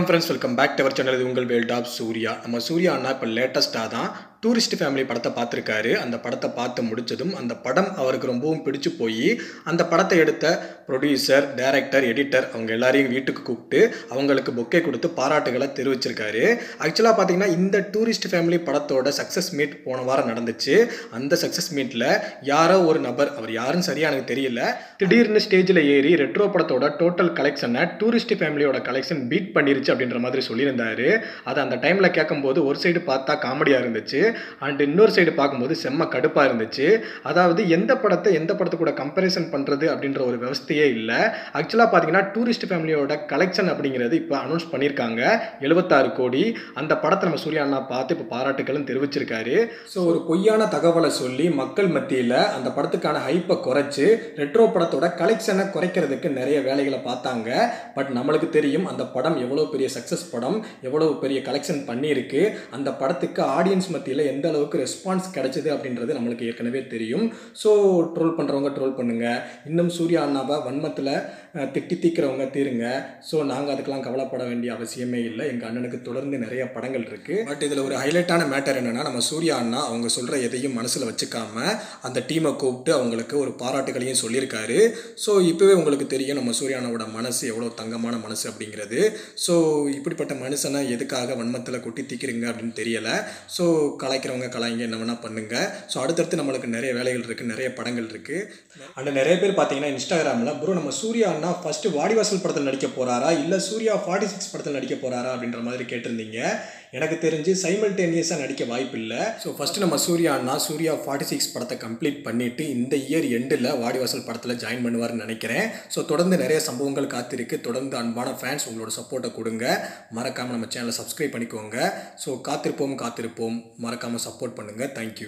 Friends welcome back to our channel. இது உங்கள் world of Surya. நம்ம சூர்யா அண்ணா இப்போ லேட்டஸ்ட்டாக தான் டூரிஸ்ட் ஃபேமிலி படத்தை பார்த்துருக்காரு. அந்த படத்தை பார்த்து முடிச்சதும் அந்த படம் அவருக்கு ரொம்பவும் பிடிச்சு போய் அந்த படத்தை எடுத்த ப்ரொடியூசர், டைரக்டர், எடிட்டர் அவங்க எல்லாரையும் வீட்டுக்கு கூப்பிட்டு அவங்களுக்கு பொக்கே கொடுத்து பாராட்டுகளை தெரிவிச்சிருக்காரு. ஆக்சுவலாக பார்த்தீங்கன்னா இந்த டூரிஸ்ட் ஃபேமிலி படத்தோட சக்ஸஸ் மீட் போன வாரம் நடந்துச்சு. அந்த சக்ஸஸ் மீட்டில் யாரோ ஒரு நபர், அவர் யாருன்னு சரியாக எனக்கு தெரியல, திடீர்னு ஸ்டேஜில் ஏறி ரெட்ரோ படத்தோட டோட்டல் கலெக்ஷனை டூரிஸ்ட் ஃபேமிலியோட கலெக்ஷன் பீட் பண்ணிருச்சு அப்படின்ற மாதிரி சொல்லியிருந்தாரு. அதை அந்த டைமில் கேட்கும்போது ஒரு சைடு பார்த்தா காமெடியாக இருந்துச்சு, அண்ட் இன்னொரு சைடு பார்க்கும்போது செம்ம கடுப்பாக இருந்துச்சு. அதாவது எந்த படத்தை கூட கம்பேரிசன் பண்ணுறது அப்படின்ற ஒரு விவஸ்தையே இல்லை. ஆக்சுவலாக பார்த்தீங்கன்னா டூரிஸ்ட் ஃபேமிலியோட கலெக்ஷன் அப்படிங்கிறது இப்போ அனௌன்ஸ் பண்ணியிருக்காங்க 76 கோடி. அந்த படத்தை நம்ம சூர்யா அண்ணா பார்த்து இப்போ பாராட்டுகளும் தெரிவிச்சிருக்காரு. ஸோ ஒரு பொய்யான தகவலை சொல்லி மக்கள் மத்தியில் அந்த படத்துக்கான ஹைப்பை குறைச்சி ரெட்ரோ படத்தோட கலெக்ஷனை குறைக்கிறதுக்கு நிறைய வேலைகளை பார்த்தாங்க. பட் நம்மளுக்கு தெரியும் அந்த படம் எவ்வளோ பெரிய சக்ஸஸ் படம், எவ்வளோ பெரிய கலெக்ஷன் பண்ணியிருக்கு, அந்த படத்துக்கு ஆடியன்ஸ் மத்தியில் எந்த அளவுக்கு ரெஸ்பான்ஸ் கிடைச்சது அப்படின்றது நம்மளுக்கு ஏற்கனவே தெரியும். ஸோ ட்ரோல் பண்ணுறவங்க ட்ரோல் பண்ணுங்கள், இன்னும் சூர்யா அண்ணாவை வன்மத்தில் திட்டி தீக்கிறவங்க தீருங்க. ஸோ நாங்கள் அதுக்கெல்லாம் கவலைப்பட வேண்டிய அவசியமே இல்லை. எங்கள் அண்ணனுக்கு தொடர்ந்து நிறைய படங்கள் இருக்குது. பட் இதில் ஒரு ஹைலைட்டான மேட்டர் என்னென்னா, நம்ம சூர்யா அண்ணா அவங்க சொல்கிற எதையும் மனசில் வச்சுக்காம அந்த டீமை கூப்பிட்டு அவங்களுக்கு ஒரு பாராட்டுகளையும் சொல்லியிருக்காரு. ஸோ இப்போவே உங்களுக்கு தெரியும் நம்ம சூர்யா அண்ணாவோட மனசு எவ்வளோ தங்கமான மனசு அப்படிங்கிறது. ஸோ இப்படிப்பட்ட மனுஷனை எதுக்காக வன்மத்தில் கொட்டி தீக்கிறீங்க அப்படின்னு தெரியலை. ஸோ கலாய்க்கிறவங்க கலாய்ங்க, என்ன வேணால் பண்ணுங்கள். ஸோ அடுத்தடுத்து நம்மளுக்கு நிறைய வேலைகள் இருக்குது, நிறைய படங்கள் இருக்குது. அண்ட் நிறைய பேர் பார்த்தீங்கன்னா இன்ஸ்டாகிராமில் ப்ரோ நம்ம சூர்யா அண்ணா ஃபஸ்ட்டு வாடிவாசல் படத்தில் நடிக்க போகிறாரா இல்லை சூர்யா 46 படத்தில் நடிக்க போகிறாரா அப்படின்ற மாதிரி கேட்டிருந்தீங்க. எனக்கு தெரிஞ்சு சைமல்டேனியஸாக நடிக்க வாய்ப்பு இல்லை. ஸோ ஃபஸ்ட்டு நம்ம சூர்யா அண்ணா சூர்யா 46 படத்தை கம்ப்ளீட் பண்ணிவிட்டு இந்த இயர் எண்டில் வாடிவாசல் படத்தில் ஜாயின் பண்ணுவார்னு நினைக்கிறேன். ஸோ தொடர்ந்து நிறைய சம்பவங்கள் காத்திருக்கு. தொடர்ந்து அன்பான ஃபேன்ஸ் உங்களோட சப்போர்ட்டை கொடுங்க. மறக்காமல் நம்ம சேனலை சப்ஸ்கிரைப் பண்ணிக்கோங்க. ஸோ காத்திருப்போம் மறக்காமல் சப்போர்ட் பண்ணுங்கள். தேங்க்யூ.